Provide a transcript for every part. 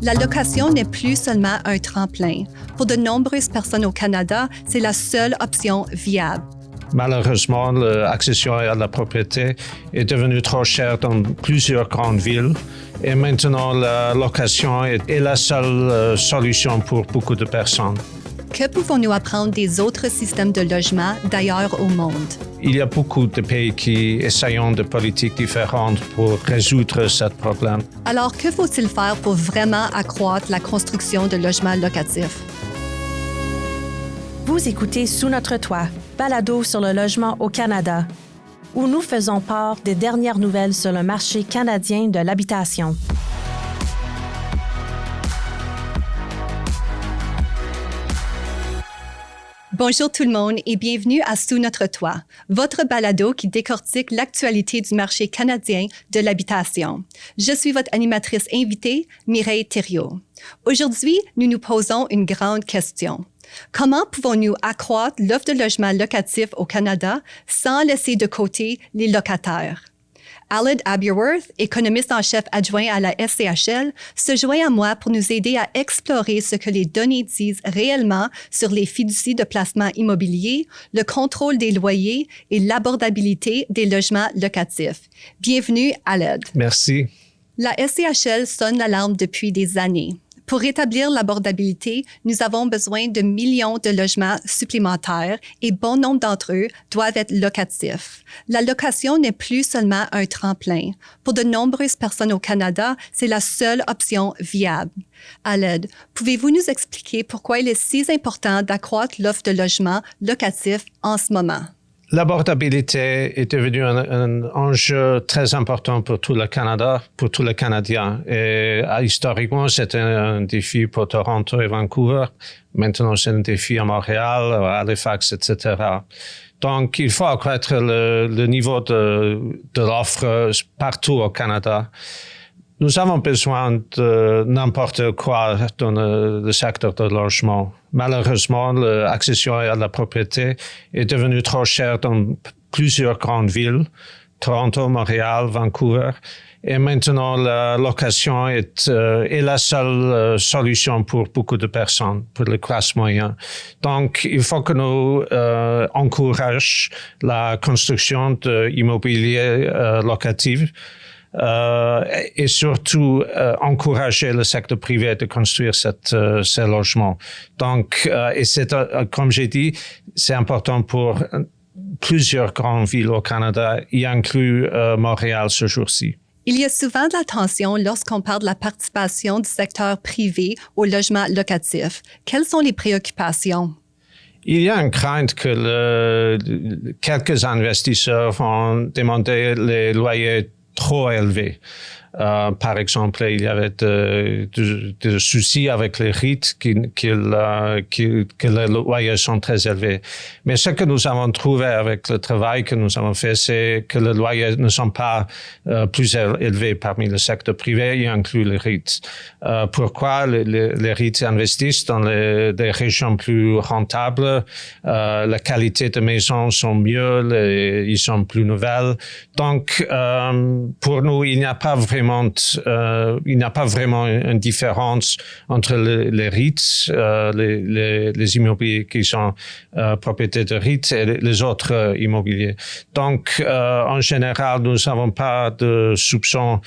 La location n'est plus seulement un tremplin. Pour de nombreuses personnes au Canada, c'est la seule option viable. Malheureusement, l'accession à la propriété est devenue trop chère dans plusieurs grandes villes et maintenant la location est la seule solution pour beaucoup de personnes. Que pouvons-nous apprendre des autres systèmes de logement d'ailleurs au monde? Il y a beaucoup de pays qui essayent de politiques différentes pour résoudre ce problème. Alors, que faut-il faire pour vraiment accroître la construction de logements locatifs? Vous écoutez Sous notre toit, balado sur le logement au Canada, où nous faisons part des dernières nouvelles sur le marché canadien de l'habitation. Bonjour tout le monde et bienvenue à Sous notre toit, votre balado qui décortique l'actualité du marché canadien de l'habitation. Je suis votre animatrice invitée, Mireille Thériault. Aujourd'hui, nous nous posons une grande question. Comment pouvons-nous accroître l'offre de logements locatifs au Canada sans laisser de côté les locataires? Aled Aberworth, économiste en chef adjoint à la SCHL, se joint à moi pour nous aider à explorer ce que les données disent réellement sur les fiducies de placement immobilier, le contrôle des loyers et l'abordabilité des logements locatifs. Bienvenue, Aled. Merci. La SCHL sonne l'alarme depuis des années. Pour rétablir l'abordabilité, nous avons besoin de millions de logements supplémentaires et bon nombre d'entre eux doivent être locatifs. La location n'est plus seulement un tremplin. Pour de nombreuses personnes au Canada, c'est la seule option viable. Aled, pouvez-vous nous expliquer pourquoi il est si important d'accroître l'offre de logements locatifs en ce moment? L'abordabilité est devenue un enjeu très important pour tout le Canada, pour tous les Canadiens. Et historiquement, c'était un défi pour Toronto et Vancouver. Maintenant, c'est un défi à Montréal, à Halifax, etc. Donc, il faut accroître le niveau de l'offre partout au Canada. Nous avons besoin de n'importe quoi dans le secteur de logement. Malheureusement, l'accession à la propriété est devenue trop chère dans plusieurs grandes villes, Toronto, Montréal, Vancouver. Et maintenant, la location est la seule solution pour beaucoup de personnes, pour les classes moyennes. Donc, il faut que nous encouragions la construction d'immobilier locatif. Et surtout encourager le secteur privé de construire ces logements. Donc, et c'est, comme j'ai dit, c'est important pour plusieurs grandes villes au Canada, y inclut Montréal ce jour-ci. Il y a souvent de la tension lorsqu'on parle de la participation du secteur privé au logement locatif. Quelles sont les préoccupations? Il y a une crainte que quelques investisseurs vont demander les loyers trop élevé. Par exemple, il y avait des soucis avec les REIT que les loyers sont très élevés. Mais ce que nous avons trouvé avec le travail que nous avons fait, c'est que les loyers ne sont pas plus élevés parmi le secteur privé, y inclut les REIT. Pourquoi les REIT investissent dans des régions plus rentables, la qualité des maisons sont mieux, ils sont plus nouvelles. Donc, pour nous, il n'y a pas vraiment une différence entre les REIT, les immobiliers qui sont propriétés de REIT et les autres immobiliers. Donc, en général, nous n'avons pas de soupçon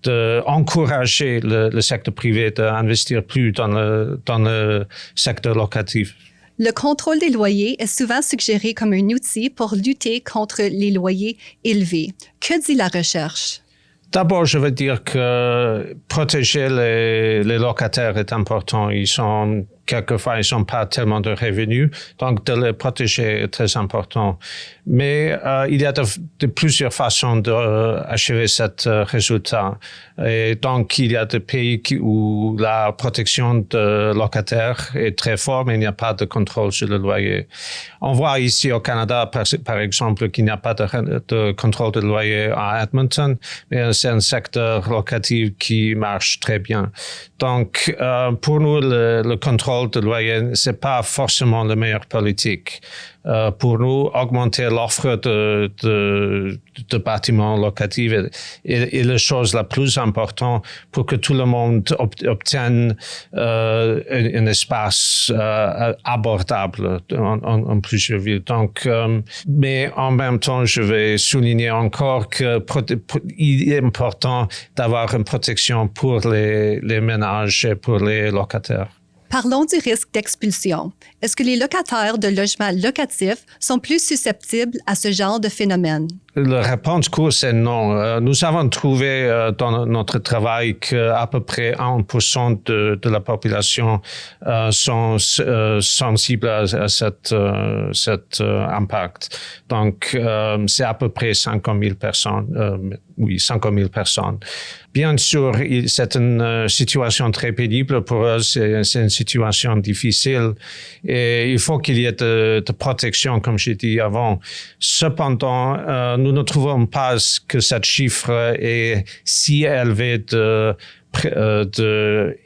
d'encourager le secteur privé d'investir plus dans le secteur locatif. Le contrôle des loyers est souvent suggéré comme un outil pour lutter contre les loyers élevés. Que dit la recherche? D'abord, je veux dire que protéger les locataires est important. Quelquefois, ils n'ont pas tellement de revenus, donc de les protéger est très important. Mais il y a de plusieurs façons d'achever ce résultat. Et donc, il y a des pays où la protection de locataires est très forte, mais il n'y a pas de contrôle sur le loyer. On voit ici au Canada, par exemple, qu'il n'y a pas de contrôle de loyer à Edmonton, mais c'est un secteur locatif qui marche très bien. Donc, pour nous, le contrôle contrôle de loyer, c'est pas forcément la meilleure politique. Pour nous, augmenter l'offre de bâtiments locatifs est la chose la plus importante pour que tout le monde obtienne un espace abordable en plusieurs villes. Donc, mais en même temps, je vais souligner encore qu'il est important d'avoir une protection pour les ménages et pour les locataires. Parlons du risque d'expulsion. Est-ce que les locataires de logements locatifs sont plus susceptibles à ce genre de phénomène? La réponse courte, c'est non. Nous avons trouvé dans notre travail qu'à peu près 1% de la population sont sensibles à cet impact. Donc, c'est à peu près 50 000 personnes. 50 000 personnes. Bien sûr, c'est une situation très pénible pour eux, c'est une situation difficile et il faut qu'il y ait de protection, comme j'ai dit avant. Cependant, nous ne trouvons pas que ce chiffre est si élevé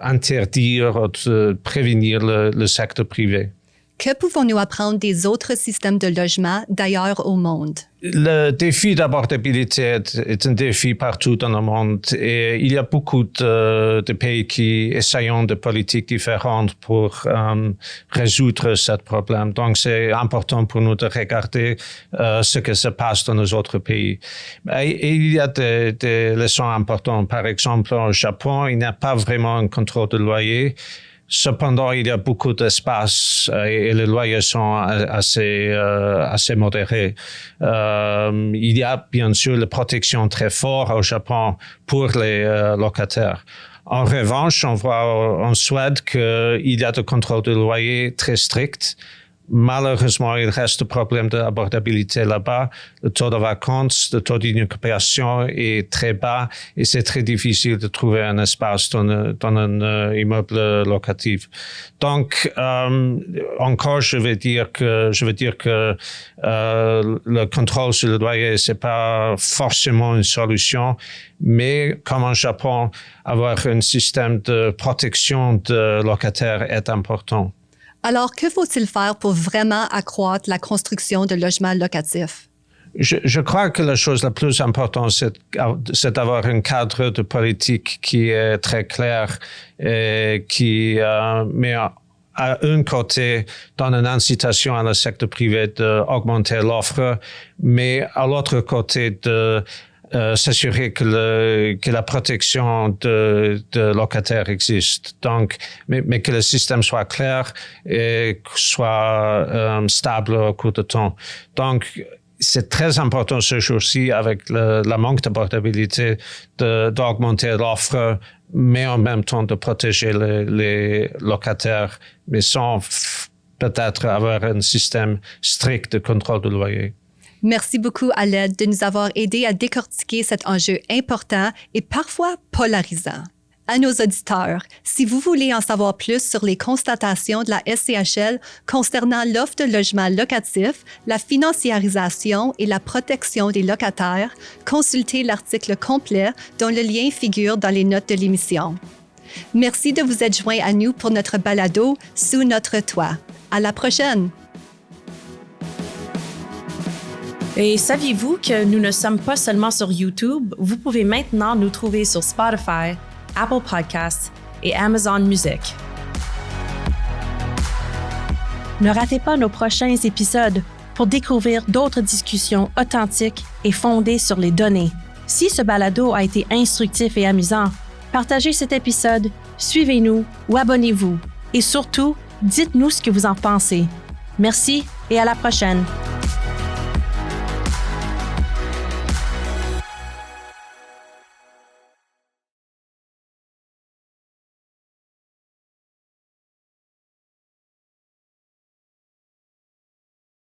d'interdire, de prévenir le secteur privé. Que pouvons-nous apprendre des autres systèmes de logement d'ailleurs au monde? Le défi d'abordabilité est un défi partout dans le monde et il y a beaucoup de pays qui essayent de politiques différentes pour résoudre ce problème. Donc, c'est important pour nous de regarder ce qui se passe dans les autres pays. Et il y a des leçons importantes. Par exemple, au Japon, il n'y a pas vraiment un contrôle de loyer. Cependant, il y a beaucoup d'espace et les loyers sont assez modérés. Il y a bien sûr la protection très forte au Japon pour les locataires. En revanche, on voit en Suède qu'il y a des contrôles de loyer très stricts. Malheureusement, il reste un problème d'abordabilité là-bas. Le taux de vacances, le taux d'occupation est très bas et c'est très difficile de trouver un espace dans un immeuble locatif. Donc, encore, je veux dire que le contrôle sur le loyer, c'est pas forcément une solution, mais comme en Japon, avoir un système de protection de locataires est important. Alors, que faut-il faire pour vraiment accroître la construction de logements locatifs? Je crois que la chose la plus importante, c'est d'avoir un cadre de politique qui est très clair et qui met à un côté donne une incitation à le secteur privé d'augmenter l'offre, mais à l'autre côté de s'assurer que la protection de locataires existe. Donc, mais que le système soit clair et soit stable au cours de temps. Donc, c'est très important ce jour-ci avec la manque d'abordabilité d'augmenter l'offre, mais en même temps de protéger les locataires, mais sans peut-être avoir un système strict de contrôle de loyer. Merci beaucoup, Aled, de nous avoir aidé à décortiquer cet enjeu important et parfois polarisant. À nos auditeurs, si vous voulez en savoir plus sur les constatations de la SCHL concernant l'offre de logements locatifs, la financiarisation et la protection des locataires, consultez l'article complet dont le lien figure dans les notes de l'émission. Merci de vous être joints à nous pour notre balado « Sous notre toit ». À la prochaine! Et saviez-vous que nous ne sommes pas seulement sur YouTube? Vous pouvez maintenant nous trouver sur Spotify, Apple Podcasts et Amazon Music. Ne ratez pas nos prochains épisodes pour découvrir d'autres discussions authentiques et fondées sur les données. Si ce balado a été instructif et amusant, partagez cet épisode, suivez-nous ou abonnez-vous. Et surtout, dites-nous ce que vous en pensez. Merci et à la prochaine!